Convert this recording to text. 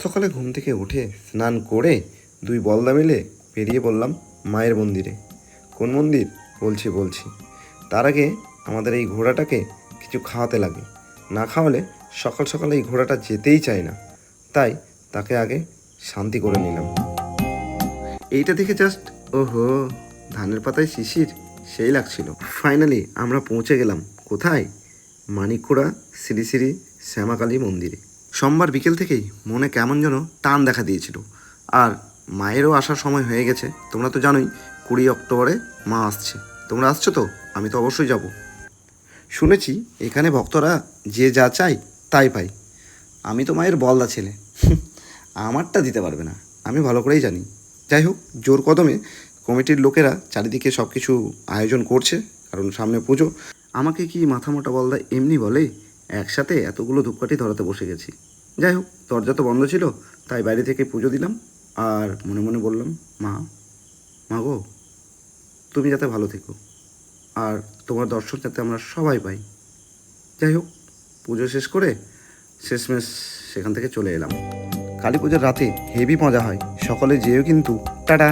সকালে ঘুম থেকে উঠে স্নান করে দুই বলদা মিলে বেরিয়ে পড়লাম মায়ের মন্দিরে। কোন মন্দির বলছি। তার আগে আমাদের এই ঘোড়াটাকে কিছু খাওয়াতে লাগে, না খাওয়ালে সকাল সকাল এই ঘোড়াটা যেতেই চায় না। তাই তাকে আগে শান্তি করে নিলাম। এইটা দেখে জাস্ট ওহো, ধানের পাতায় শিশির সেই লাগছিল। ফাইনালি আমরা পৌঁছে গেলাম কোথায়? মানিকখোড়া শ্রী শ্রী শ্যামাকালী মন্দিরে। সোমবার বিকেল থেকেই মনে কেমন যেন টান দেখা দিয়েছিল। আর মায়েরও আসার সময় হয়ে গেছে। তোমরা তো জানোই 20 অক্টোবরে মা আসছে। তোমরা আসছো তো? আমি তো অবশ্যই যাব। শুনেছি এখানে ভক্তরা যে যা চায় তাই পায়। আমি তো মায়ের বলদা ছেলে, আমারটা দিতে পারবে না, আমি ভালো করেই জানি। যাই হোক, জোর কদমে কমিটির লোকেরা চারিদিকে সব কিছু আয়োজন করছে, কারণ সামনে পুজো। আমাকে কি মাথা মোটা বলদা এমনি বলে? একসাথে এতগুলো ধূপকাঠি ধরাতে বসে গেছি। যাই হোক, দরজা তো বন্ধ ছিল, তাই বাইরে থেকে পুজো দিলাম। আর মনে মনে বললাম, মা গো, তুমি যাতে ভালো থেকো, আর তোমার দর্শন যাতে আমরা সবাই পাই। যাই হোক, পুজো শেষ করে শেষমেশ সেখান থেকে চলে এলাম। কালী পুজোর রাতে হেভি মজা হয়, সকলে যেও কিন্তু। টাটা।